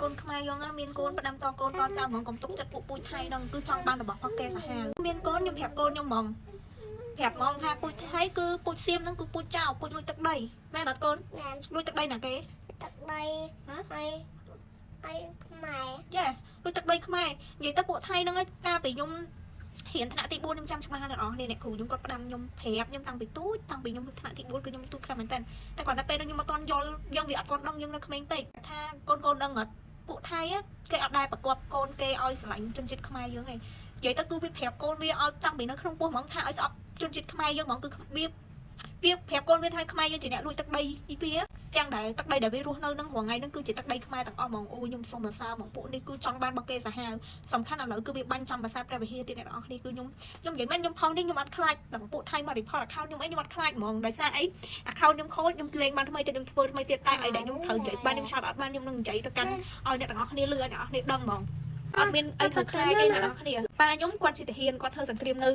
កូនខ្មែរយើងមានកូនផ្ដាំតកូនតចៅហ្មងកុំទុកចិត្តពួកពូជថៃនឹងគឺចង់បានរបស់ផកគេសាហាវមានកូនខ្ញុំប្រាប់កូនខ្ញុំហ្មងប្រាប់ហ្មងថាពូជថៃគឺពូជសៀមនឹងគឺពូជចៅពូជលួចទឹកដីមែនអត់កូនលួចទឹកដីណាគេទឹកដីហើយខ្មែរ Yes លួចទឹកដីខ្មែរនិយាយទៅពួកថៃនឹងកាលពីខ្ញុំរៀនថ្នាក់ទី4ខ្ញុំចាំច្បាស់ណាស់អ្នកនរអ្នកគ្រូខ្ញុំគាត់ផ្ដាំខ្ញុំប្រាប់ខ្ញុំតាំងពីទូចតាំងពីខ្ញុំថ្នាក់ទី4គឺខ្ញុំទូចខ្លាំងមែនតើតែគាត់តែពេលខ្ញុំមកតន់យល់យើងវាអត់ទាន់ដឹងយើងនៅក្មេងពេកថាកូនដឹងអត់ពួកថៃគេអត់ដែលប្រកបកូនគេឲ្យស្រឡាញ់ជនជាតិខ្មែរយើងឯងនិយាយទៅគឺវាប្រាប់កូនវាឲ្យតាំងពីនៅក្នុងពោះហ្មងថាឲ្យស្អប់ជនជាតិខ្មែរយើងហ្មងគឺវាប្រាប់កូនវាថាខ្មែរយើងជាអ្នកលួចទឹកដីវាទាំងដែលទឹកដីដែលវារស់នៅនឹងរងថ្ងៃហ្នឹងគឺជាទឹកដីខ្មែរទាំងអស់ហ្មងអូខ្ញុំសូមសរសើរហ្មងពួកនេះគឺចង់បានរបស់គេសាហាវសំខាន់ឥឡូវគឺវាបាញ់ចំប្រាសាទព្រះវិហារទៀតអ្នកនរគ្នាគឺខ្ញុំនិយាយមែនខ្ញុំផងនេះខ្ញុំអត់ខ្លាចដល់ពួកថៃមក report account ខ្ញុំអីខ្ញុំអត់ខ្លាចហ្មងដោយសារអី account ខ្ញុំខូចខ្ញុំលេងបានថ្មីទៀតខ្ញុំធ្វើថ្មីទៀតតែអីដែលខ្ញុំត្រូវនិយាយបានខ្ញុំ shout out បានខ្ញុំនឹងនិយាយទៅកាន់ឲ្យអ្នកទាំងអស់គ្នាលឺឲ្យអ្នកទាំងអស់គ្នាដឹងហ្មងអត់មានអីធ្វើខ្លាចទេអ្នកនរគ្នាប៉ាខ្ញុំគាត់ជាទាហានគាត់ធ្វើសង្គ្រាមនៅ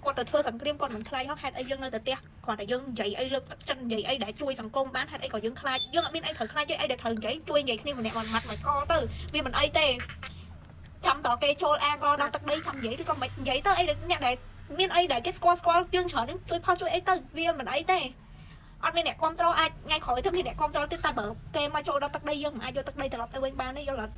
គាត់ទៅធ្វើសង្គ្រាមគាត់មិនខ្លាចហេតុអីយើងនៅតែផ្ទះគាត់តែយើងនិយាយអីលើកទឹកចិត្តនិយាយអីដែលជួយសង្គមបានហេតុអីក៏យើងខ្លាចយើងអត់មានអីត្រូវខ្លាចទេអីដែលត្រូវនិយាយជួយនិយាយគ្នាម្នាក់មួយម៉ាត់មួយកទៅវាមិនអីទេចាំតគេចូលអាកដល់ទឹកដីចាំនិយាយឬក៏មិននិយាយទៅអីអ្នកដែលមានអីដែលគេស្គាល់យើងច្រើននឹងជួយផុសជួយអីទៅវាមិនអីទេអត់មានអ្នកគ្រប់គ្រងអាចថ្ងៃក្រោយទៅមានអ្នកគ្រប់គ្រងទៀតតែបើគេមកចូលដល់ទឹកដីយើងមិនអាចយកទឹកដីត្រឡប់ទៅវិញបានទេយល់អត់